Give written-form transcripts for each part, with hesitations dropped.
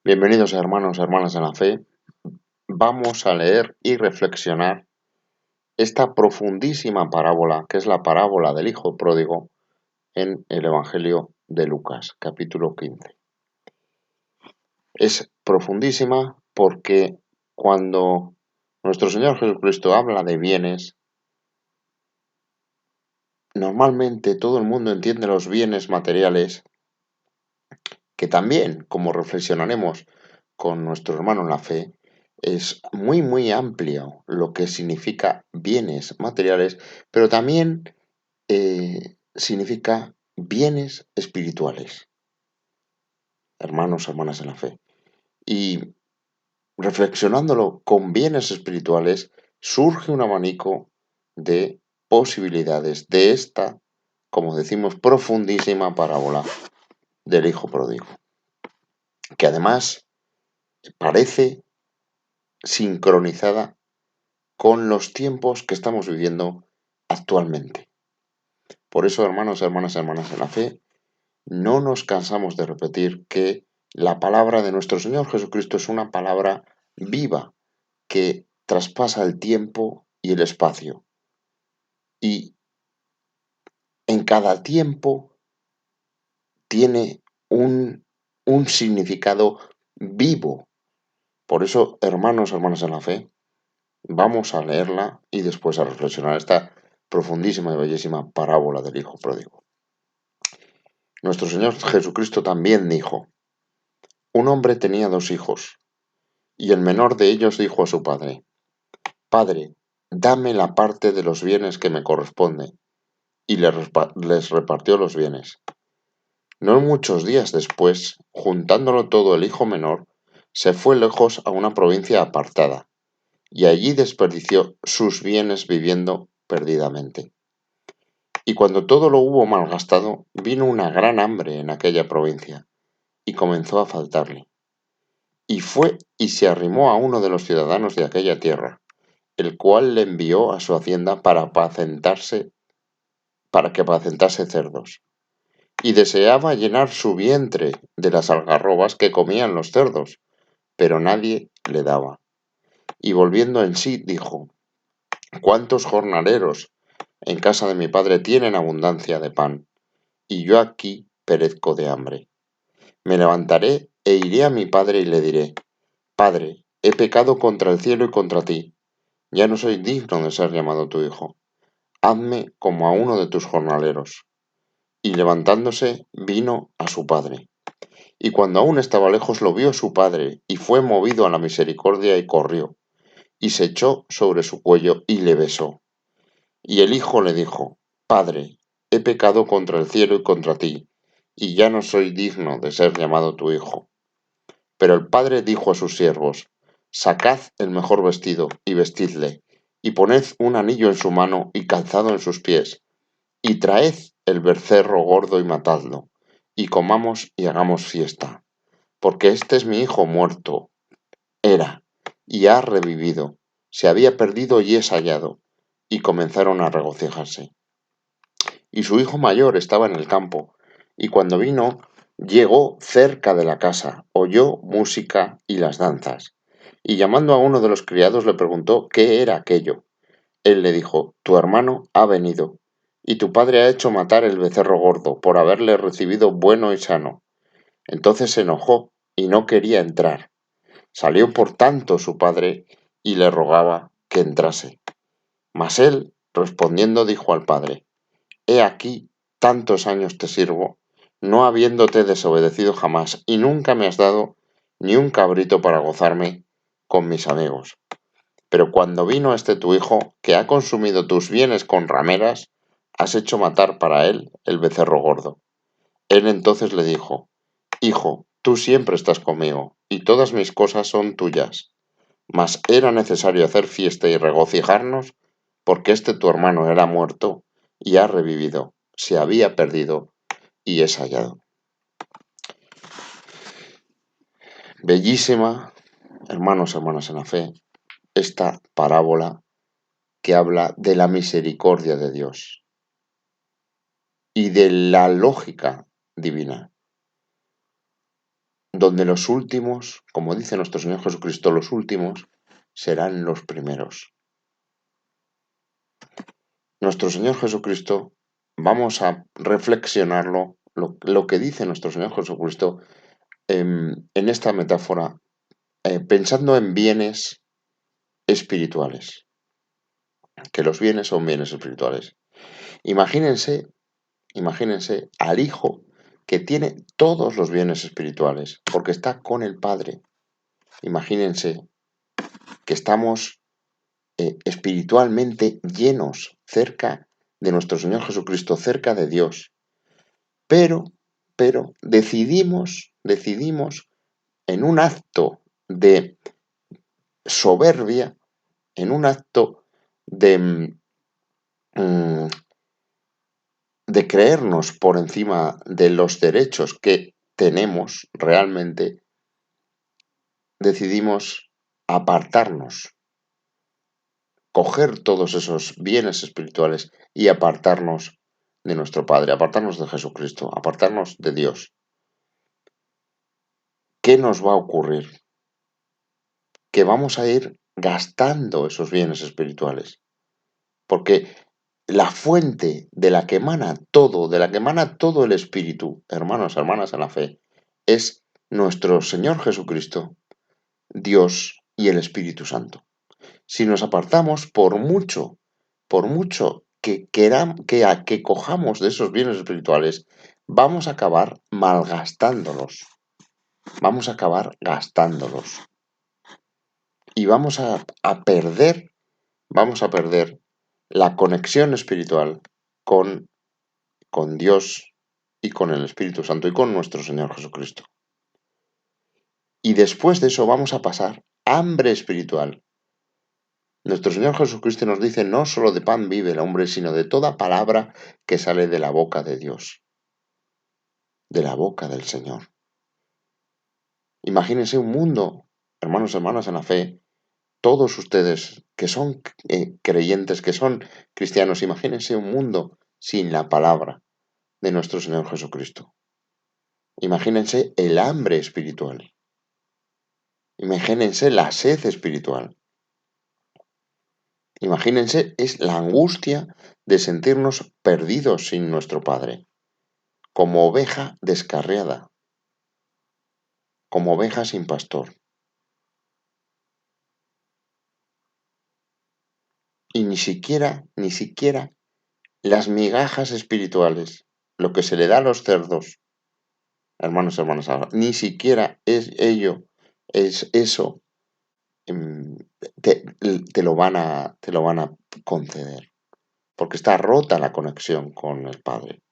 Bienvenidos hermanos, hermanas en la fe. Vamos a leer y reflexionar esta profundísima parábola, que es la parábola del Hijo Pródigo, en el Evangelio de Lucas, capítulo 15. Es profundísima porque cuando nuestro Señor Jesucristo habla de bienes, normalmente todo el mundo entiende los bienes materiales, que también, como reflexionaremos con nuestro hermano en la fe, es muy amplio lo que significa bienes materiales, pero también significa bienes espirituales, hermanos, hermanas en la fe. Y reflexionándolo con bienes espirituales, surge un abanico de posibilidades de esta, como decimos, profundísima parábola del Hijo Pródigo, que además parece sincronizada con los tiempos que estamos viviendo actualmente. Por eso, hermanos, hermanas en la fe, no nos cansamos de repetir que la palabra de nuestro Señor Jesucristo es una palabra viva que traspasa el tiempo y el espacio. Y en cada tiempo tiene un significado vivo. Por eso, hermanos, hermanas en la fe, vamos a leerla y después a reflexionar esta profundísima y bellísima parábola del Hijo Pródigo. Nuestro Señor Jesucristo también dijo: un hombre tenía 2 hijos, y el menor de ellos dijo a su padre: Padre, dame la parte de los bienes que me corresponde, y les repartió los bienes. No muchos días después, juntándolo todo el hijo menor, se fue lejos a una provincia apartada, y allí desperdició sus bienes viviendo perdidamente. Y cuando todo lo hubo malgastado, vino una gran hambre en aquella provincia, y comenzó a faltarle. Y fue y se arrimó a uno de los ciudadanos de aquella tierra, el cual le envió a su hacienda para que apacentase cerdos. Y deseaba llenar su vientre de las algarrobas que comían los cerdos, pero nadie le daba. Y volviendo en sí, dijo: ¿Cuántos jornaleros en casa de mi padre tienen abundancia de pan, y yo aquí perezco de hambre? Me levantaré e iré a mi padre y le diré: Padre, he pecado contra el cielo y contra ti. Ya no soy digno de ser llamado tu hijo. Hazme como a uno de tus jornaleros. Y levantándose, vino a su padre. Y cuando aún estaba lejos, lo vio su padre, y fue movido a la misericordia y corrió, y se echó sobre su cuello y le besó. Y el hijo le dijo: Padre, he pecado contra el cielo y contra ti, y ya no soy digno de ser llamado tu hijo. Pero el padre dijo a sus siervos: Sacad el mejor vestido y vestidle, y poned un anillo en su mano y calzado en sus pies, y traed el becerro gordo y matadlo, y comamos y hagamos fiesta, porque este es mi hijo muerto, era, y ha revivido, se había perdido y es hallado. Y comenzaron a regocijarse. Y su hijo mayor estaba en el campo, y cuando vino, llegó cerca de la casa, oyó música y las danzas, y llamando a uno de los criados le preguntó qué era aquello. Él le dijo: Tu hermano ha venido, y tu padre ha hecho matar el becerro gordo, por haberle recibido bueno y sano. Entonces se enojó y no quería entrar. Salió por tanto su padre y le rogaba que entrase. Mas él, respondiendo, dijo al padre: He aquí, tantos años te sirvo, no habiéndote desobedecido jamás, y nunca me has dado ni un cabrito para gozarme con mis amigos. Pero cuando vino este tu hijo, que ha consumido tus bienes con rameras, has hecho matar para él el becerro gordo. Él entonces le dijo: Hijo, tú siempre estás conmigo, y todas mis cosas son tuyas. Mas era necesario hacer fiesta y regocijarnos, porque este tu hermano era muerto y ha revivido, se había perdido y es hallado. Bellísima, hermanos, hermanas en la fe, esta parábola que habla de la misericordia de Dios y de la lógica divina. donde los últimos, como dice nuestro Señor Jesucristo, los últimos serán los primeros. Nuestro Señor Jesucristo, vamos a reflexionarlo, lo que dice nuestro Señor Jesucristo en esta metáfora, pensando en bienes espirituales, que los bienes son bienes espirituales. Imagínense al Hijo que tiene todos los bienes espirituales, porque está con el Padre. Imagínense que estamos espiritualmente llenos, cerca de nuestro Señor Jesucristo, cerca de Dios. Pero decidimos en un acto de soberbia, en un acto de creernos por encima de los derechos que tenemos realmente, decidimos apartarnos, coger todos esos bienes espirituales y apartarnos de nuestro Padre, apartarnos de Jesucristo, apartarnos de Dios. ¿Qué nos va a ocurrir? Que vamos a ir gastando esos bienes espirituales, porque la fuente de la que emana todo el Espíritu, hermanos, hermanas en la fe, es nuestro Señor Jesucristo, Dios y el Espíritu Santo. Si nos apartamos, por mucho que cojamos de esos bienes espirituales, vamos a acabar malgastándolos, vamos a acabar gastándolos y vamos a perder la conexión espiritual con Dios y con el Espíritu Santo y con nuestro Señor Jesucristo. Y después de eso vamos a pasar hambre espiritual. Nuestro Señor Jesucristo nos dice, no solo de pan vive el hombre, sino de toda palabra que sale de la boca de Dios, de la boca del Señor. Imagínense un mundo, hermanos y hermanas en la fe, todos ustedes que son creyentes, que son cristianos, imagínense un mundo sin la palabra de nuestro Señor Jesucristo. Imagínense el hambre espiritual. Imagínense la sed espiritual. Imagínense, es la angustia de sentirnos perdidos sin nuestro Padre, como oveja descarriada, como oveja sin pastor. Y ni siquiera las migajas espirituales, lo que se le da a los cerdos, hermanos, hermanas, ni siquiera es ello, es eso, te lo van a conceder, porque está rota la conexión con el Padre.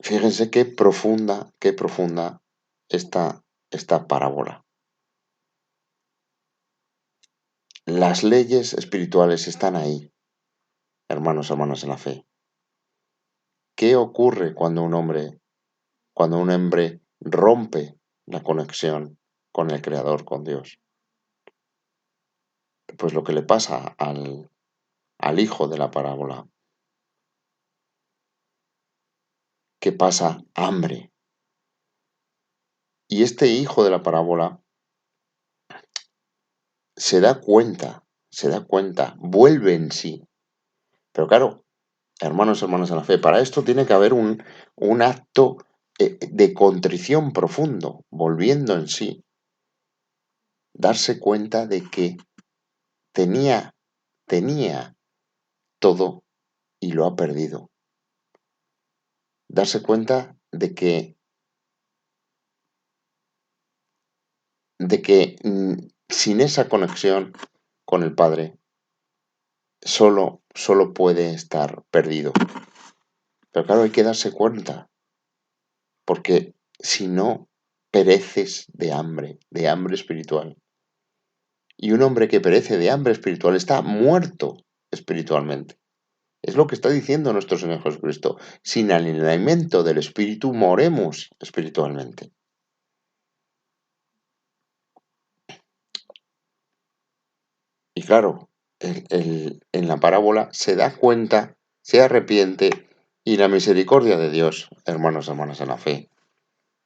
Fíjense qué profunda esta parábola. Las leyes espirituales están ahí, hermanos, hermanas en la fe. ¿Qué ocurre cuando un hombre rompe la conexión con el Creador, con Dios? Pues lo que le pasa al hijo de la parábola, que pasa hambre. Y este hijo de la parábola se da cuenta, vuelve en sí. Pero claro, hermanos, hermanas en la fe, para esto tiene que haber un acto de contrición profundo, volviendo en sí. Darse cuenta de que tenía todo y lo ha perdido. Darse cuenta de que sin esa conexión con el Padre, solo puede estar perdido. Pero claro, hay que darse cuenta, porque si no, pereces de hambre espiritual. Y un hombre que perece de hambre espiritual está muerto espiritualmente. Es lo que está diciendo nuestro Señor Jesucristo. Sin el alimento del Espíritu moremos espiritualmente. Y claro, en la parábola se da cuenta, se arrepiente Y la misericordia de Dios, hermanos y hermanas en la fe,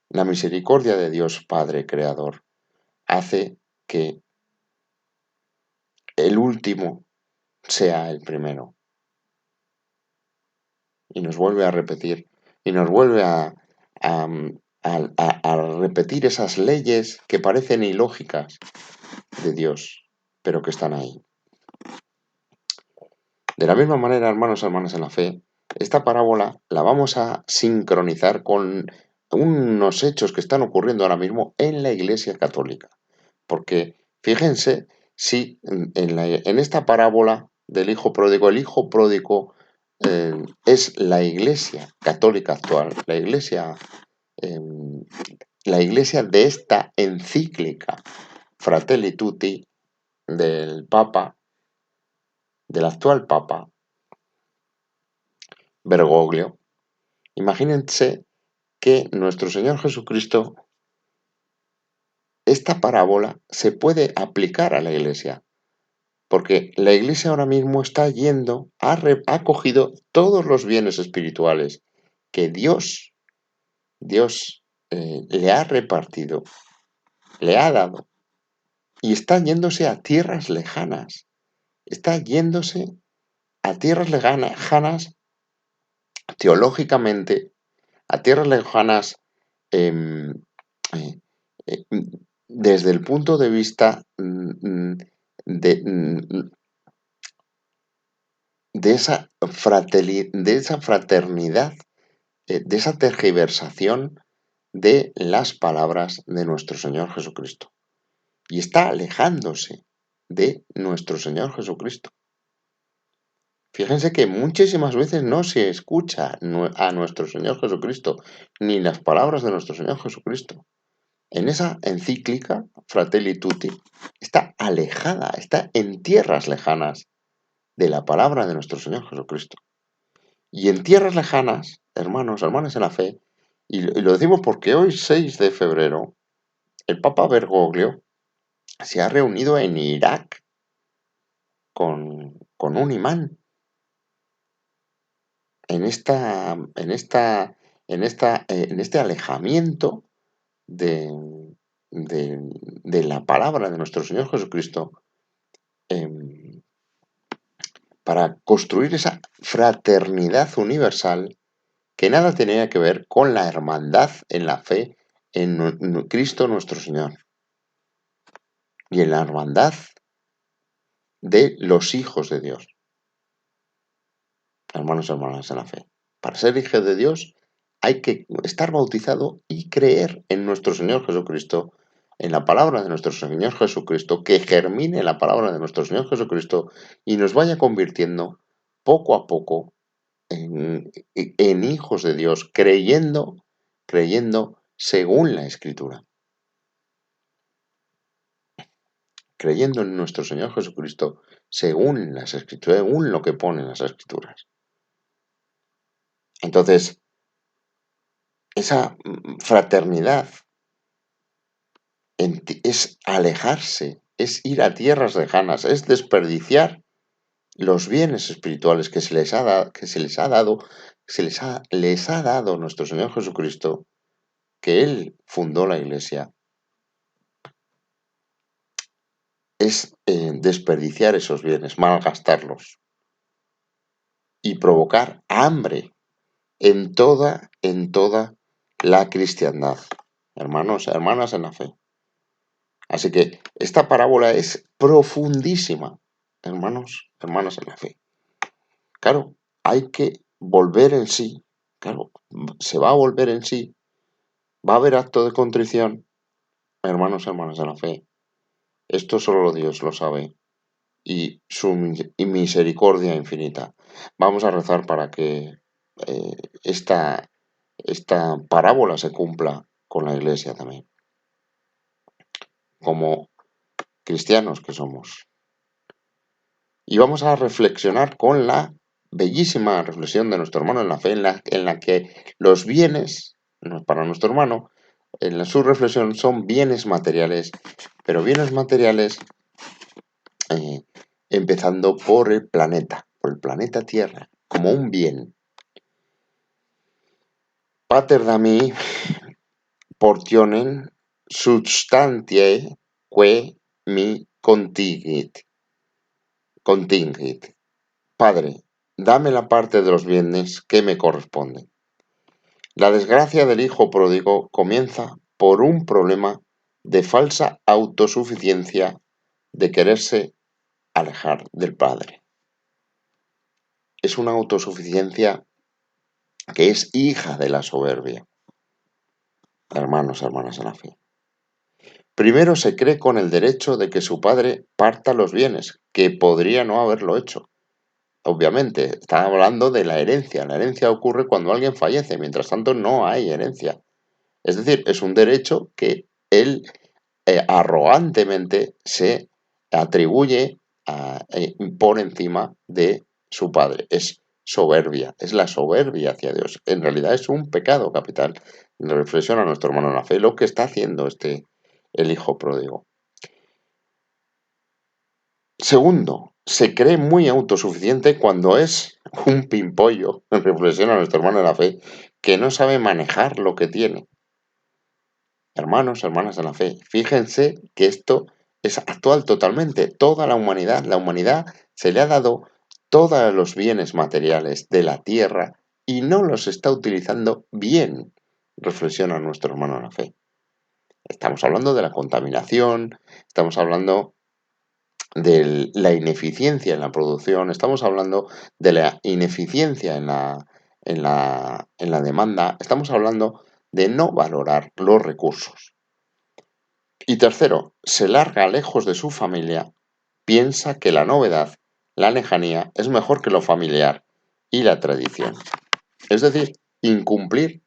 la misericordia de Dios Padre Creador, hace que el último sea el primero. Y nos vuelve a repetir, y nos vuelve a repetir esas leyes que parecen ilógicas de Dios, pero que están ahí. De la misma manera, hermanos y hermanas en la fe, esta parábola la vamos a sincronizar con unos hechos que están ocurriendo ahora mismo en la Iglesia Católica. Porque fíjense si en esta parábola del hijo pródigo, el hijo pródigo es la Iglesia Católica actual, eh, la Iglesia de esta encíclica Fratelli Tutti del Papa, del actual Papa Bergoglio. Imagínense que nuestro Señor Jesucristo, esta parábola se puede aplicar a la Iglesia, porque la Iglesia ahora mismo está yendo, ha cogido todos los bienes espirituales que Dios le ha repartido, le ha dado, y está yéndose a tierras lejanas, está yéndose a tierras lejanas teológicamente, a tierras lejanas em, eh, eh, desde el punto de vista de esa fraternidad, de esa tergiversación de las palabras de nuestro Señor Jesucristo. Y está alejándose de nuestro Señor Jesucristo. Fíjense que muchísimas veces no se escucha a nuestro Señor Jesucristo, ni las palabras de nuestro Señor Jesucristo. En esa encíclica, Fratelli Tutti, está alejada, está en tierras lejanas de la palabra de nuestro Señor Jesucristo. Y en tierras lejanas, hermanos, hermanas en la fe, y lo decimos porque hoy, 6 de febrero, el Papa Bergoglio se ha reunido en Irak con un imán en este alejamiento de, de la palabra de nuestro Señor Jesucristo, para construir esa fraternidad universal que nada tenía que ver con la hermandad en la fe en Cristo nuestro Señor y en la hermandad de los hijos de Dios. Hermanos y hermanas en la fe. Para ser hijo de Dios hay que estar bautizado y creer en nuestro Señor Jesucristo, en la palabra de nuestro Señor Jesucristo, que germine la palabra de nuestro Señor Jesucristo y nos vaya convirtiendo poco a poco en hijos de Dios, creyendo según la Escritura. Creyendo en nuestro Señor Jesucristo según las Escrituras, según lo que ponen las Escrituras. Entonces, esa fraternidad es alejarse, es ir a tierras lejanas, es desperdiciar los bienes espirituales que se les ha dado, les ha dado nuestro Señor Jesucristo, que Él fundó la Iglesia. Es desperdiciar esos bienes, malgastarlos y provocar hambre en toda la cristiandad, hermanos, hermanas en la fe. Así que esta parábola es profundísima, hermanos, hermanas en la fe. Claro, hay que volver en sí, claro, se va a volver en sí, va a haber acto de contrición, hermanos, hermanas en la fe. Esto solo Dios lo sabe y su misericordia infinita. Vamos a rezar para que esta parábola se cumpla con la Iglesia también, como cristianos que somos. Y vamos a reflexionar con la bellísima reflexión de nuestro hermano en la fe, en la que los bienes, para nuestro hermano, su reflexión son bienes materiales, pero bienes materiales empezando por el planeta Tierra, como un bien. pater dami portionem substantiae que mi contingit. Padre, dame la parte de los bienes que me corresponden. La desgracia del hijo pródigo comienza por un problema de falsa autosuficiencia, de quererse alejar del padre. Es una autosuficiencia que es hija de la soberbia. Hermanos, hermanas en la fe. Primero se cree con el derecho de que su padre parta los bienes, que podría no haberlo hecho. Obviamente, está hablando de la herencia. La herencia ocurre cuando alguien fallece, mientras tanto no hay herencia. Es decir, es un derecho que él arrogantemente se atribuye por encima de su padre. Es soberbia, es la soberbia hacia Dios. En realidad es un pecado capital. Reflexiona nuestro hermano en la fe lo que está haciendo el hijo pródigo. Segundo, se cree muy autosuficiente cuando es un pimpollo, reflexiona nuestro hermano en la fe, que no sabe manejar lo que tiene. Hermanos, hermanas de la fe, fíjense que esto es actual totalmente. Toda la humanidad se le ha dado todos los bienes materiales de la tierra y no los está utilizando bien, reflexiona nuestro hermano en la fe. Estamos hablando de la contaminación, estamos hablando de la ineficiencia en la producción, estamos hablando de la ineficiencia en la demanda, estamos hablando de no valorar los recursos. Y tercero, se larga lejos de su familia, piensa que la novedad, la lejanía, es mejor que lo familiar y la tradición. Es decir, incumplir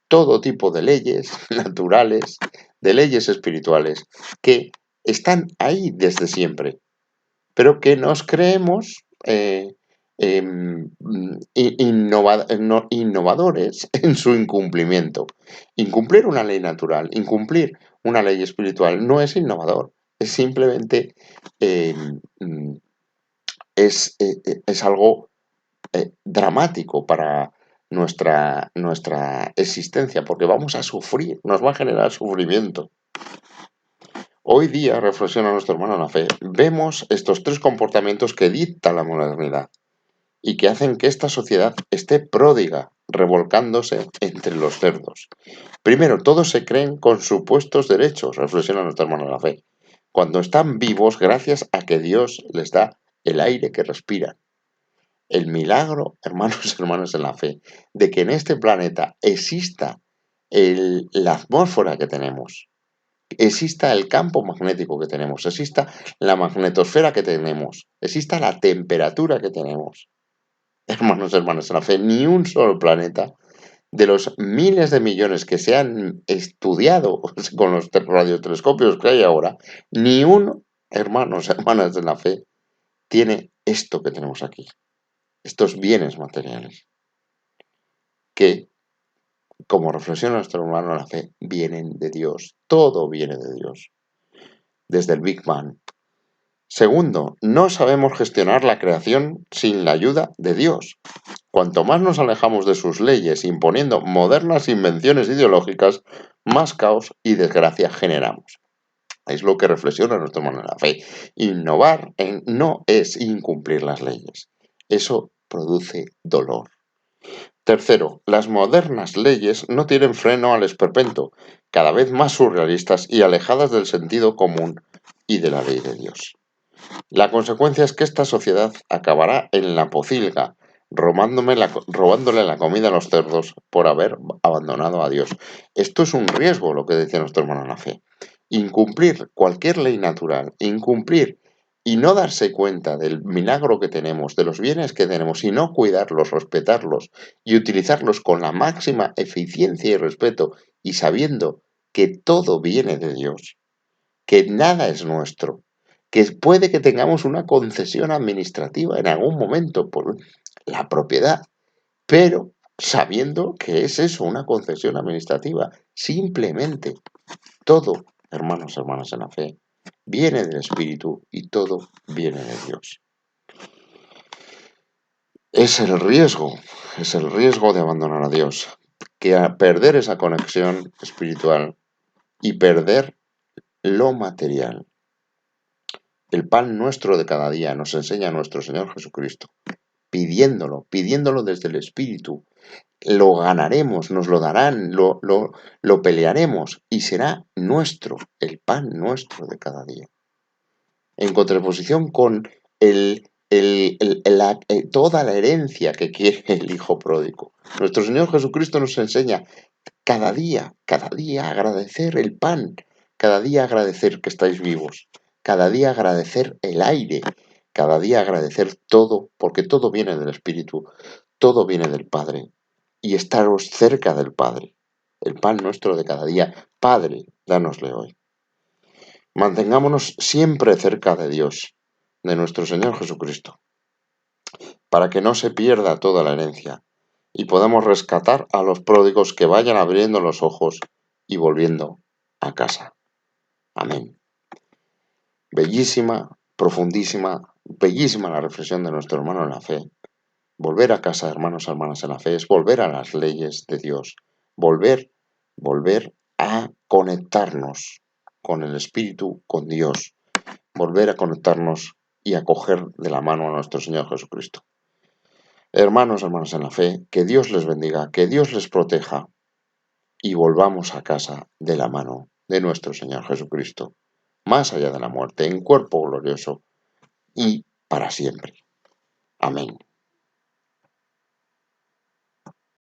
todo tipo de leyes naturales, de leyes espirituales, que están ahí desde siempre, pero que nos creemos innovadores en su incumplimiento. Incumplir una ley natural, incumplir una ley espiritual no es innovador, es simplemente es algo dramático para nuestra existencia, porque vamos a sufrir, nos va a generar sufrimiento. Hoy día, reflexiona nuestro hermano en la fe, vemos estos tres comportamientos que dicta la modernidad y que hacen que esta sociedad esté pródiga, revolcándose entre los cerdos. Primero, todos se creen con supuestos derechos, reflexiona nuestro hermano en la fe, cuando están vivos gracias a que Dios les da el aire que respiran. El milagro, hermanos y hermanas en la fe, de que en este planeta exista la atmósfera que tenemos, exista el campo magnético que tenemos, exista la magnetosfera que tenemos, exista la temperatura que tenemos. Hermanos y hermanas en la fe, ni un solo planeta de los miles de millones que se han estudiado con los radiotelescopios que hay ahora, ni uno, hermanos y hermanas en la fe, tiene esto que tenemos aquí, estos bienes materiales, que, como reflexiona nuestro hermano en la fe, vienen de Dios, todo viene de Dios, desde el Big Bang. Segundo, no sabemos gestionar la creación sin la ayuda de Dios. Cuanto más nos alejamos de sus leyes imponiendo modernas invenciones ideológicas, más caos y desgracia generamos. Es lo que reflexiona nuestro hermano en la fe. Innovar no es incumplir las leyes. Eso produce dolor. Tercero, las modernas leyes no tienen freno al esperpento, cada vez más surrealistas y alejadas del sentido común y de la ley de Dios. La consecuencia es que esta sociedad acabará en la pocilga, robándole la comida a los cerdos por haber abandonado a Dios. Esto es un riesgo, lo que decía nuestro hermano en la fe. Incumplir cualquier ley natural, incumplir y no darse cuenta del milagro que tenemos, de los bienes que tenemos, y no cuidarlos, respetarlos y utilizarlos con la máxima eficiencia y respeto, y sabiendo que todo viene de Dios, que nada es nuestro, que puede que tengamos una concesión administrativa en algún momento por la propiedad, pero sabiendo que es eso, una concesión administrativa. Simplemente todo, hermanos y hermanas en la fe, viene del Espíritu y todo viene de Dios. Es el riesgo de abandonar a Dios. que a perder esa conexión espiritual y perder lo material. El pan nuestro de cada día nos enseña nuestro Señor Jesucristo, pidiéndolo desde el Espíritu. Lo ganaremos, nos lo darán, lo pelearemos y será nuestro, el pan nuestro de cada día. En contraposición con toda la herencia que quiere el Hijo pródigo. Nuestro Señor Jesucristo nos enseña cada día agradecer el pan, cada día agradecer que estáis vivos, cada día agradecer el aire, cada día agradecer todo, porque todo viene del Espíritu, todo viene del Padre, y estaros cerca del Padre. El pan nuestro de cada día, Padre, dánosle hoy. Mantengámonos siempre cerca de Dios, de nuestro Señor Jesucristo, para que no se pierda toda la herencia y podamos rescatar a los pródigos que vayan abriendo los ojos y volviendo a casa. Amén. Bellísima, profundísima, bellísima la reflexión de nuestro hermano en la fe. Volver a casa, hermanos, hermanas en la fe, es volver a las leyes de Dios, volver a conectarnos con el Espíritu, con Dios, volver a conectarnos y a coger de la mano a nuestro Señor Jesucristo. Hermanos, hermanas en la fe, que Dios les bendiga, que Dios les proteja y volvamos a casa de la mano de nuestro Señor Jesucristo, más allá de la muerte, en cuerpo glorioso y para siempre. Amén.